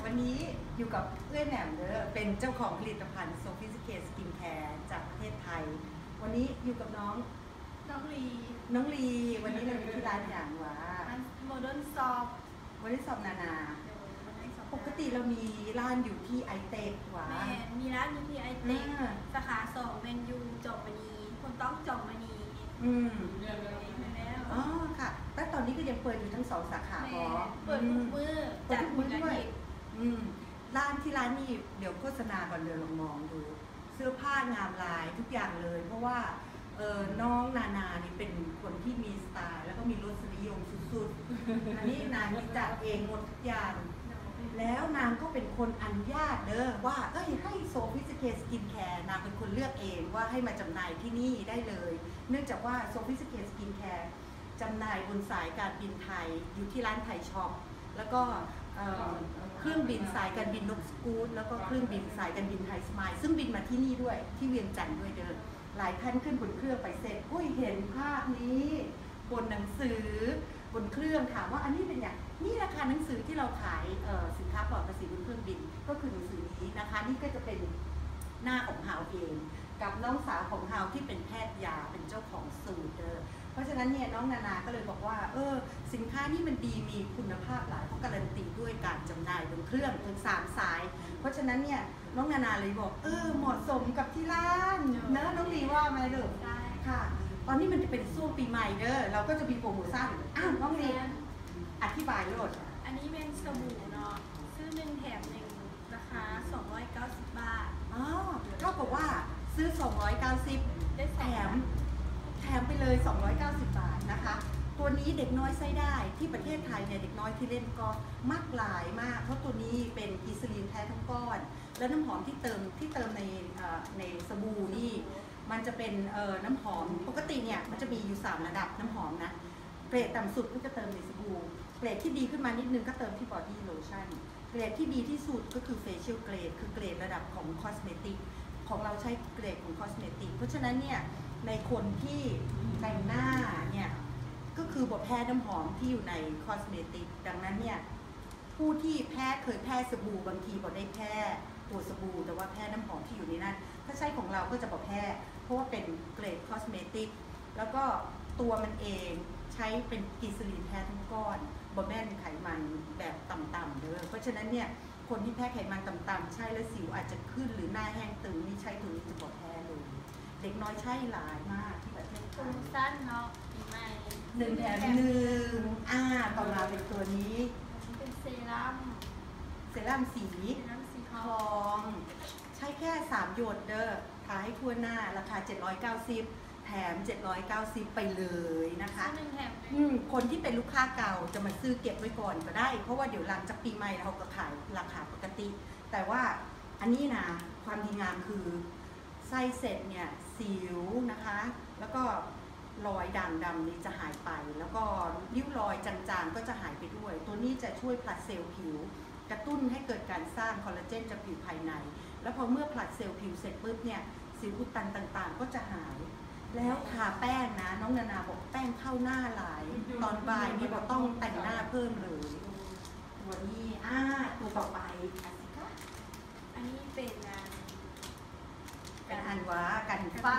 วันนี้อยู่กับเอื้อแหนมเด้อเป็นเจ้าของผลิตภัณฑ์ Sophisticated Skincare จากประเทศไทยวันนี้อยู่กับน้องลีวันนี้เราอยู่ที่ร้านอย่างหวาโมเดิร์นซอฟวันนี้สอบนาปกติเรามีร้านอยู่ที่ไอเต็กหวามีร้านอยู่ที่ไอเต็กสาขา2เป็นยูจบมณีคนต้องจบมณีอ๋อค่ะแต่ตอนนี้ก็ยังเปิดอยู่ทั้ง2 สาขาเปิดทุกมื้อจัดมื้อด้วยร้านนี้เดี๋ยวโฆษณาก่อนเดี๋ยวลองมองดูเสื้อผ้างามลายทุกอย่างเลยเพราะว่าน้องนานี่เป็นคนที่มีสไตล์แล้วก็มีรสนิยมสุดๆอันนี้นางจัดเองหมดทุกอย่างแล้วนางก็เป็นคนอนุญาตว่าให้Sophisticated Skincare นางเป็นคนเลือกเองว่าให้มาจำหน่ายที่นี่ได้เลยเนื่องจากว่าSophisticated Skincare จำหน่ายบนสายการบินไทยอยู่ที่ร้านไทยช็อปแล้วก็เครื่องบินสายการบินนกสกู๊ตแล้วก็เครื่องบินสายการบินไทยสมายซึ่งบินมาที่นี่ด้วยที่เวียงจันทร์ด้วยหลายท่านขึ้นบนเครื่องไปเสร็จเห็นภาพนี้บนหนังสือบนเครื่องถามว่าอันนี้เป็นอย่างนี่ราคาหนังสือที่เราขายสินค้าปลอดภาษีบนเครื่องบินก็คือหนังสือนี้นะคะนี่ก็จะเป็นหน้าของฮาวเองกับน้องสาวของฮาวที่เป็นแพทย์ยาเป็นเจ้าของสูตรเพราะฉะนั้นเนี่ยน้องนาก็เลยบอกว่าสินค้านี่มันดีมีคุณภาพหลายเขาการันตีด้วยการจำหน่ายบนเครื่องถึง3 สายเพราะฉะนั้นเนี่ยน้องนาเลยบอกเหมาะสมกับที่ร้านเนอะน้องลีว่าไหมลูกค่ะตอนนี้มันจะเป็นช่วงปีใหม่เราก็จะมีโปรโมชั่นน้องลีอธิบายเลยอันนี้เป็นสบู่เนาะซื้อ1 แถม 1ราคา290 บาทเท่ากับว่าซื้อ290ได้แถมไปเลย290 บาทนะคะตัวนี้เด็กน้อยใช้ได้ที่ประเทศไทยเนี่ยเด็กน้อยที่เล่นก็มากหลายมากเพราะตัวนี้เป็นกิสลีนแท้ทั้งก้อนแล้วน้ำหอมที่เติมในสบู่นี่มันจะเป็นน้ำหอมปกติเนี่ยมันจะมีอยู่3 ระดับน้ำหอมนะเกรดต่ำสุดก็จะเติมในสบู่เกรดที่ดีขึ้นมานิดนึงก็เติมที่บอดี้โลชั่นเกรดที่ดีที่สุดก็คือเฟเชียลเกรดคือเกรดระดับของคอสเมติกของเราใช้เกรดของคอสเมติกเพราะฉะนั้นเนี่ยในคนที่แต่งหน้าเนี่ยก็คือบทแพ้น้ำหอมที่อยู่ในคอสเมติกดังนั้นเนี่ยผู้ที่เคยแพ้สบู่บางทีบอกได้แพ้ตัวสบู่แต่ว่าแพ้น้ำหอมที่อยู่ในนั้นถ้าใช้ของเราก็จะบอกแพ้เพราะว่าเป็นเกรดคอสเมติกแล้วก็ตัวมันเองใช้เป็นกิสลีนแท้ทั้งก้อนบะแม่นไขมันแบบต่ำๆเพราะฉะนั้นเนี่ยคนที่แพ้ไขมันต่ำๆใช้แล้วสิวอาจจะขึ้นหรือหน้าแห้งตึงนี่ใช้ตัวนี้จะบอกแพ้เลยเด็กน้อยใช้หลายมากที่ประเทศไทยสั้นเนาะปีใหม่1 แถม 1ต่อมาเป็นตัวนี้เป็นเซรั่มสีทองใช้แค่3 หยดทาให้ทั่วหน้าราคา790แถม790ไปเลยนะคะคนที่เป็นลูกค้าเก่าจะมาซื้อเก็บไว้ก่อนก็ได้เพราะว่าเดี๋ยวหลังจากปีใหม่เราก็ขายราคาปกติแต่ว่าอันนี้นะความดีงามคือไส้เสร็จเนี่ยสิวนะคะแล้วก็รอยด่างดำนี้จะหายไปแล้วก็ริ้วรอยจางๆก็จะหายไปด้วยตัวนี้จะช่วยผลัดเซลล์ผิวกระตุ้นให้เกิดการสร้างคอลลาเจนจากผิวภายในแล้วพอเมื่อผลัดเซลล์ผิวเสร็จปุ๊บเนี่ยสิวอุดตันต่างๆก็จะหายแล้วทาแป้งนะน้องนาบอกแป้งเข้าหน้าหลายตอนบ่ายนี่บอกต้องแต่งหน้าเพิ่มเลยตัวนี้ตัวต่อไปอันนี้เป็นอันว่ากันฟ้า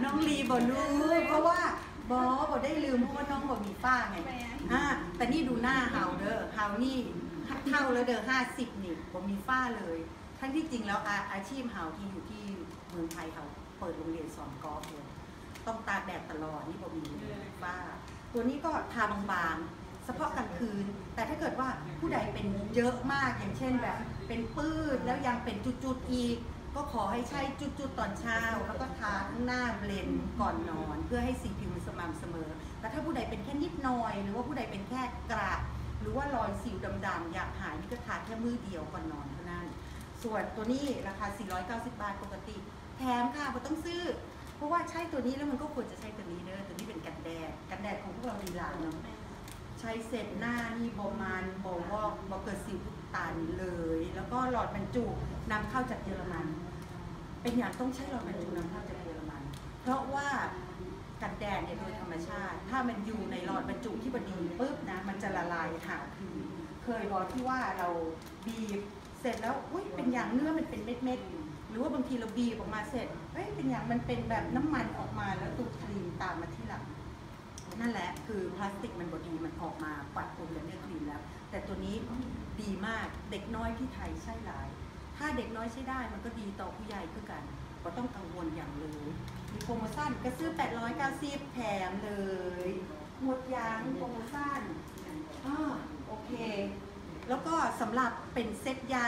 น้องลีบอกรู้เพราะว่าบอได้ลืมเพราะว่าน้องบอกมีฝ้าไงแต่นี่ดูหน้าเฮาเฮานี่เท่าแล้ว50นี่บอกมีฝ้าเลยทั้งที่จริงแล้วอาชีพเฮาที่อยู่ที่เมืองไทยเขาเปิดโรงเรียนสอนกอล์ฟเลยต้องตากแดดตลอดนี่บอกมีฝ้าตัวนี้ก็ทาบางๆเฉพาะกลางคืนแต่ถ้าเกิดว่าผู้ใดเป็นเยอะมากอย่างเช่นแบบเป็นปื้ดแล้วยังเป็นจุดๆอีกก็ขอให้ใช้จุดๆตอนเช้าแล้วก็ทาข้างหน้าเบลนก่อนนอนเพื่อให้สีผิวมันสม่ำเสมอแต่ถ้าผู้ใดเป็นแค่นิดหน่อยหรือว่าผู้ใดเป็นแค่กระหรือว่ารอยสิวดำๆอยากหายนี่ก็ทาแค่มือเดียวก่อนนอนเท่านั้นส่วนตัวนี้ราคา490 บาทปกติแถมค่ะไม่ต้องซื้อเพราะว่าใช้ตัวนี้แล้วมันก็ควรจะใช้ตัวนี้ตัวนี้เป็นกันแดดของพวกเราดีหลานเนาะใช้เสร็จหน้านี่บมันบวอกบเกิดสิวอุดตันเลยแล้วก็หลอดบรรจุนำเข้าจากเยอรมันเป็นอย่างต้องใช้หลอดบรรจุนำเข้าจากเยอรมันเพราะว่ากันแดดเนี่ยโดยธรรมชาติถ้ามันอยู่ในหลอดบรรจุที่พอดีปุ๊บนะมันจะละลายหาผิว เคยบอกที่ว่าเราบีบเสร็จแล้วอุ้ยเป็นอย่างเนื้อมันเป็นเม็ดๆหรือว่าบางทีเราบีบออกมาเสร็จเฮ้ยเป็นอย่างมันเป็นแบบน้ำมันออกมาแล้วตัวครีมตามมาที่หลังนั่นแหละคือพลาสติกมันบดีมันออกมาปัดปนกับเนื้อครีมแล้วแต่ตัวนี้ดีมากเด็กน้อยที่ไทยใช่หลายถ้าเด็กน้อยใช้ได้มันก็ดีต่อผู้ใหญ่เพื่อกันก็ต้องกังวลอย่างเลยมีโปรโมชั่นก็ซื้อ890แถมเลยหมดยางโปรโมชั่นโอเคแล้วก็สำหรับเป็นเซตใย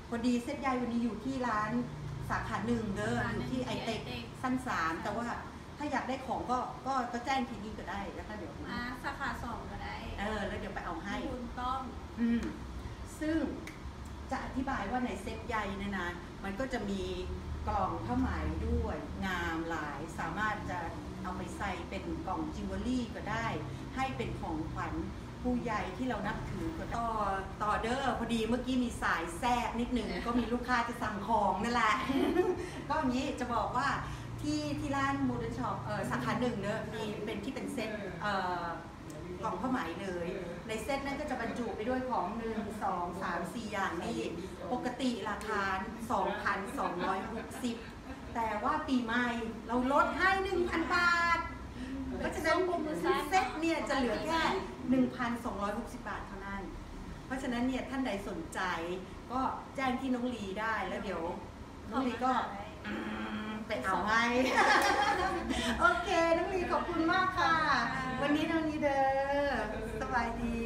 พอดีเซตใยวันนี้อยู่ที่ร้านสาขาหนึ่งเด้ออยู่ที่ไอเต็กสั้น3แต่ว่าถ้าอยากได้ของก็แจ้งทีนี้ก็ได้แล้วก็เดี๋ยว สาขา2ก็ได้ แล้วเดี๋ยวไปเอาให้ คุณต้อง ซึ่งจะอธิบายว่าในเซตใยเนี่ยนะมันก็จะมีกล่องผ้าไหมด้วยงามหลายสามารถจะเอาไปใส่เป็นกล่องจิวเวลรี่ก็ได้ให้เป็นของขวัญผู้ใหญ่ที่เรานับถือก็ต่อเด้อพอดีเมื่อกี้มีสายแทรกนิดหนึ่งก็มีลูกค้าจะสั่งของนั่นแหละ ก็อย่างนี้จะบอกว่าที่ร้านโมเดิร์นช็อปสาขาหนึ่งเนี่ยมีเป็นที่เป็นเซ็ตกล่องผ้าไหมเลยในเซ็ตนั้นก็จะบรรจุไปด้วยของ1 2 3 4อย่างนี่ปกติราคา 2,260 แต่ว่าปีใหม่เราลดให้ 1,000 บาทเพราะฉะนั้นเซ็ตเนี่ยจะเหลือแค่ 1,260 บาทเท่านั้นเพราะฉะนั้นเนี่ยท่านใดสนใจก็แจ้งที่น้องลีได้แล้วเดี๋ยวน้องลีก็ไปเอาให้ โอเคน้องลีขอบคุณมากค่ะวันนี้เท่านี้เด้อสบายดี